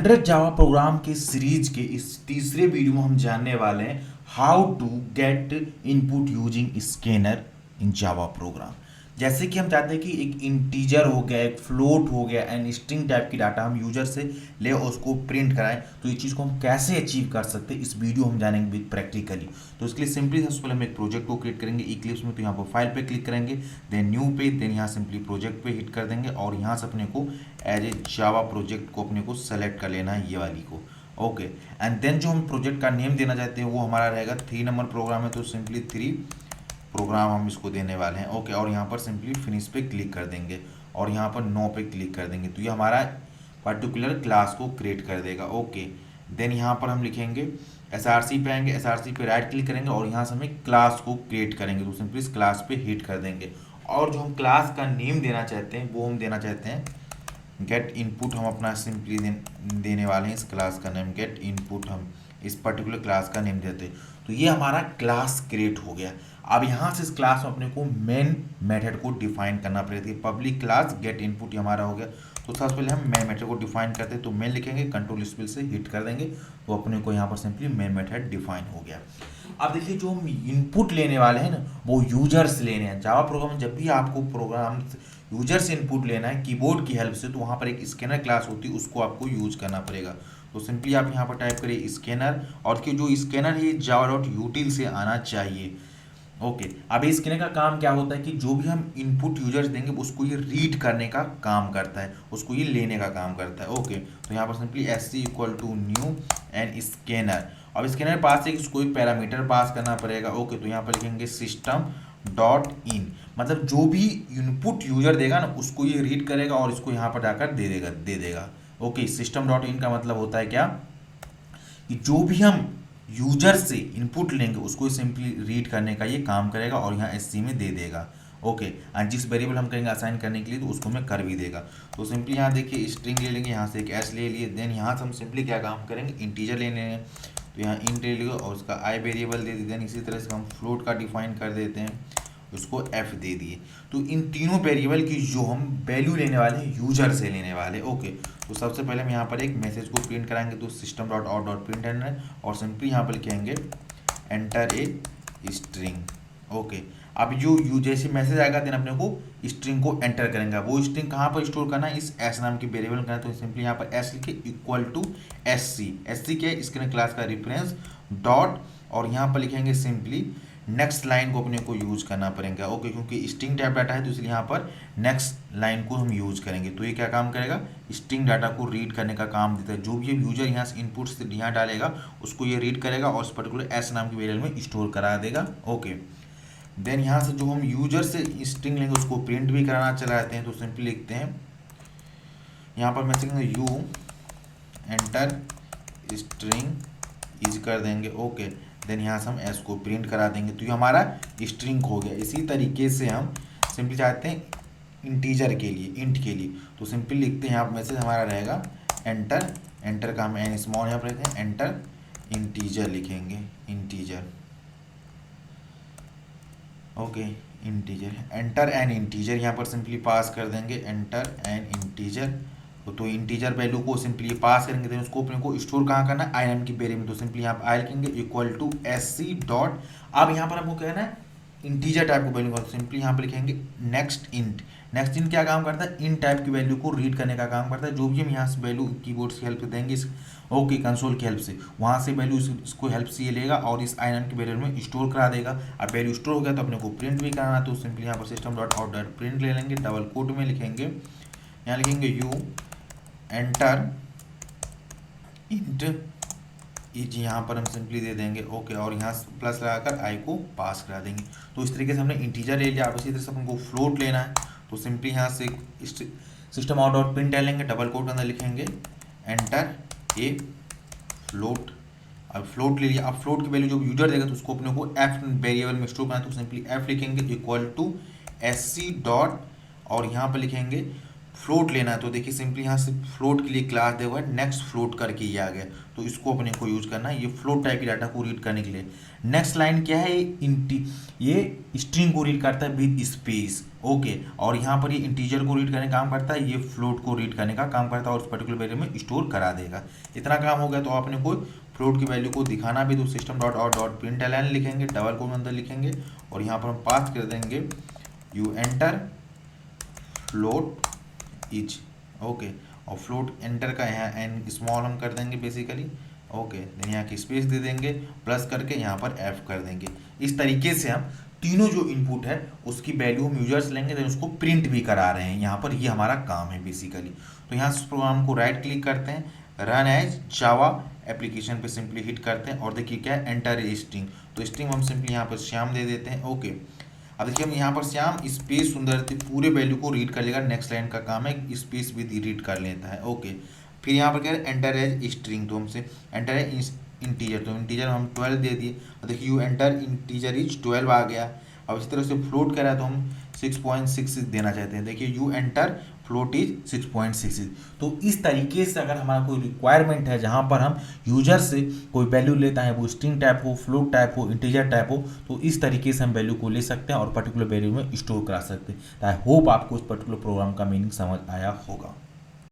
100 Java program के series के इस तीसरे वीडियो में हम जानने वाले हैं how to get input using scanner in Java program. जैसे कि हम चाहते हैं कि एक इंटीजर हो गया, एक फ्लोट हो गया एंड स्ट्रिंग टाइप की डाटा हम यूजर से ले और उसको प्रिंट कराएं, तो ये चीज़ को हम कैसे अचीव कर सकते हैं इस वीडियो हम जानेंगे प्रैक्टिकली। तो इसके लिए सिंपली सबसे पहले हम एक प्रोजेक्ट को क्रिएट करेंगे इक्लिप्स में। तो यहाँ पर फाइल पे क्लिक करेंगे, देन न्यू पे, देन यहाँ सिंपली प्रोजेक्ट पे हिट कर देंगे और यहाँ से अपने को एज ए जावा प्रोजेक्ट को अपने को सेलेक्ट कर लेना है, ये वाली को। ओके, एंड देन जो हम प्रोजेक्ट का नेम देना चाहते हैं वो हमारा रहेगा 3 नंबर प्रोग्राम है, तो सिंपली 3 प्रोग्राम हम इसको देने वाले हैं। ओके, और यहाँ पर सिंपली फिनिश पे क्लिक कर देंगे और यहाँ पर नो पे क्लिक कर देंगे, तो ये हमारा पर्टिकुलर क्लास को क्रिएट कर देगा। ओके, देन यहाँ पर हम लिखेंगे एसआरसी पे आएंगे, एसआरसी पे राइट क्लिक करेंगे और यहाँ से हमें क्लास को क्रिएट करेंगे, तो सिंपली इस क्लास पे हिट कर देंगे। और जो हम क्लास का नेम देना चाहते हैं वो हम देना चाहते हैं गेट इनपुट। हम अपना सिंपली देने वाले हैं इस क्लास का नेम गेट इनपुट, हम इस पर्टिकुलर क्लास का नेम देते हैं। तो ये हमारा क्लास क्रिएट हो गया। अब यहाँ से इस क्लास में अपने को मेन मेथड को डिफाइन करना पड़ेगा। पब्लिक क्लास गेट इनपुट हमारा हो गया, तो सबसे पहले हम मेन मेथड को डिफाइन करते हैं। तो मेन लिखेंगे, कंट्रोल स्पेस से हिट कर देंगे, तो अपने को यहाँ पर सिंपली मेन मेथड डिफाइन हो गया। अब देखिए जो हम इनपुट लेने वाले हैं ना वो यूजर से लेने हैं। जावा प्रोग्राम में जब भी आपको प्रोग्राम यूजर से इनपुट लेना है कीबोर्ड की हेल्प से, तो वहाँ पर एक स्कैनर क्लास होती है, उसको आपको यूज करना पड़ेगा। तो सिंपली आप यहाँ पर टाइप करिए स्कैनर, और कि जो स्कैनर है जावा डॉट यूटिल से आना चाहिए। ओके, अब ये स्कैनर का काम क्या होता है कि जो भी हम इनपुट यूजर्स देंगे उसको ये रीड करने का काम करता है, उसको ये लेने का काम करता है। ओके, तो यहाँ पर simply S C equal to new and scanner. अब स्कैनर पास से इसको एक पैरामीटर पास करना पड़ेगा। ओके, तो यहाँ पर लिखेंगे सिस्टम डॉट इन, मतलब जो भी इनपुट यूजर देगा ना उसको ये रीड करेगा और इसको यहाँ पर जाकर दे देगा। ओके, सिस्टम डॉट इन का मतलब होता है क्या कि जो भी हम यूजर से इनपुट लेंगे उसको सिंपली रीड करने का ये काम करेगा और यहाँ एससी में दे देगा। ओके, एंड जिस वेरिएबल हम कहेंगे असाइन करने के लिए तो उसको मैं कर भी देगा। तो सिंपली यहाँ देखिए स्ट्रिंग ले लेंगे, यहाँ से एक एस ले लिए, देन यहाँ से हम सिंपली क्या काम करेंगे इंटीजर ले लेंगे, तो यहाँ इंट ले लिया और उसका आई वेरिएबल दे दिया। देन इसी तरह से हम फ्लोट का डिफाइन कर देते हैं, उसको एफ दे दिए। तो इन तीनों वेरिएबल की जो हम वैल्यू लेने वाले हैं यूजर से लेने वाले। ओके, तो सबसे पहले हम यहाँ पर एक मैसेज को प्रिंट कराएंगे, तो system dot out dot print है और सिंपली यहाँ पर लिखेंगे एंटर ए स्ट्रिंग। ओके, अब जो जैसे मैसेज आएगा देन अपने को स्ट्रिंग को एंटर करेंगे। वो स्ट्रिंग कहाँ पर स्टोर करना है, इस एस नाम की वेरिएबल करना है, तो सिंपली यहाँ पर एस लिखे equal to S C. S C क्या है, इसके क्लास का रिफरेंस डॉट, और यहाँ पर लिखेंगे सिंपली नेक्स्ट लाइन को अपने को यूज करना पड़ेगा। ओके, क्योंकि स्ट्रिंग टाइप डाटा है तो इसलिए यहाँ पर नेक्स्ट लाइन को हम यूज करेंगे। तो ये क्या काम करेगा, स्ट्रिंग डाटा को रीड करने का काम देता है। जो भी यूजर यहाँ से इनपुट से यहाँ डालेगा उसको ये रीड करेगा और उस पर्टिकुलर एस नाम की वेरिएबल में स्टोर करा देगा। ओके, देन यहाँ से जो हम यूजर से स्ट्रिंग लेंगे उसको प्रिंट भी कराना चलाते हैं, तो सिंपली लिखते हैं यहाँ पर मैं लिखेंगे यू एंटर स्ट्रिंग इज कर देंगे। ओके, देन यहाँ से हम एस को प्रिंट करा देंगे, तो ये हमारा स्ट्रिंग हो गया। इसी तरीके से हम सिंपली चाहते हैं इंटीजर के लिए, इंट के लिए, तो सिंपली लिखते हैं यहाँ पर मैसेज हमारा रहेगा एंटर, एंटर का हम एन स्मॉल यहाँ पर लिखते हैं एंटर इंटीजर लिखेंगे, integer. Okay, integer enter N integer यहाँ पर सिंपली पास कर देंगे एंटर एन इंटीजर। तो इंटीजर वैल्यू को सिंपली पास करेंगे, देन उसको अपने को स्टोर कहाँ करना है आई एम की वेरिएबल में, तो सिंपली यहाँ पर आई लिखेंगे equal to S C dot. अब यहाँ पर हमको कहना है इंटीजर टाइप को वैल्यू का, तो सिंपली यहाँ पर लिखेंगे नेक्स्ट इंट। नेक्स्ट इंट क्या काम करता है, इन टाइप की वैल्यू को रीड करने का काम करता है। जो भी हम यहाँ से वैल्यू कीबोर्ड की हेल्प से देंगे, ओके कंसोल की हेल्प से, वहाँ से वैल्यू इसको हेल्प से ये लेगा और इस आई एम की वैल्यू में स्टोर करा देगा। अब वैल्यू स्टोर हो गया तो अपने को प्रिंट भी कराना, तो सिंपली यहाँ पर system dot out dot print ले लेंगे, डबल कोट में लिखेंगे, यहाँ लिखेंगे यू एंटर इंट जी, यहाँ पर हम सिंपली दे देंगे। ओके, और यहाँ प्लस लगाकर आई को पास करा देंगे। तो इस तरीके से हमने इंटीजर ले लिया। अब इसी तरह से हमको फ्लोट लेना है, तो सिंपली यहाँ से सिस्टम आउट डॉट प्रिंट लेंगे, डबल कोट अंदर लिखेंगे एंटर ए फ्लोट। अब फ्लोट ले लिया। अब फ्लोट की वैल्यू जो यूजर देगा तो उसको अपने को एफ वेरिएबल में स्टोर करना है, तो सिंपली एफ लिखेंगे equal to S C dot, और यहाँ पर लिखेंगे फ्लोट लेना है तो देखिए सिंपली यहाँ से फ्लोट के लिए क्लास दिया हुआ है नेक्स्ट फ्लोट करके ये आ गया, तो इसको अपने को यूज करना है ये फ्लोट टाइप की डाटा को रीड करने के लिए। नेक्स्ट लाइन क्या है, ये स्ट्रिंग को रीड करता है विद स्पेस, ओके, और यहाँ पर ये इंटीजर को रीड करने का काम करता है, ये फ्लोट को रीड करने का काम करता है और उस पर्टिकुलर वैल्यू में स्टोर करा देगा। इतना काम हो गया। तो अपने को फ्लोट की वैल्यू को दिखाना भी, तो system dot out dot println लिखेंगे, डबल कोट अंदर लिखेंगे और यहाँ पर हम पास कर देंगे you enter float etch, okay, और फ्लोट एंटर का यहाँ एन स्मॉल हम कर देंगे बेसिकली, ओके, देन यहाँ की स्पेस दे देंगे प्लस करके यहाँ पर एफ कर देंगे। इस तरीके से हम तीनों जो इनपुट है उसकी वैल्यू हम यूजर्स लेंगे, देन उसको प्रिंट भी करा रहे हैं यहाँ पर, ये हमारा काम है बेसिकली। तो यहाँ से प्रोग्राम को राइट क्लिक करते हैं, रन एज जावा एप्लीकेशन पे सिंपली हिट करते हैं और देखिए क्या है, एंटर ए स्ट्रिंग, तो स्ट्रिंग हम सिंपली यहाँ पर श्याम दे देते हैं, ओके। अब देखिए हम यहाँ पर श्याम स्पेस सुंदर पूरे वैल्यू को रीड कर लेगा, नेक्स्ट लाइन का काम है स्पेस भी रीड कर लेता है, ओके। फिर यहाँ पर क्या है, एंटर एज स्ट्रिंग, तो हमसे एंटर एज इंटीजर, तो इंटीजर हम 12 दे दिए और देखिए यू एंटर इंटीजर इज 12 आ गया। अब इसी तरह से फ्लोट करा तो हम 6.6 देना चाहते हैं, देखिए यू एंटर फ्लोट इज 6.6। तो इस तरीके से अगर हमारा कोई रिक्वायरमेंट है जहाँ पर हम यूजर से कोई वैल्यू लेता है, वो स्ट्रिंग टाइप हो, फ्लोट टाइप हो, इंटीजर टाइप हो, तो इस तरीके से हम वैल्यू को ले सकते हैं और पर्टिकुलर वैल्यू में स्टोर करा सकते हैं। आई होप आपको उस पर्टिकुलर प्रोग्राम का मीनिंग समझ आया होगा।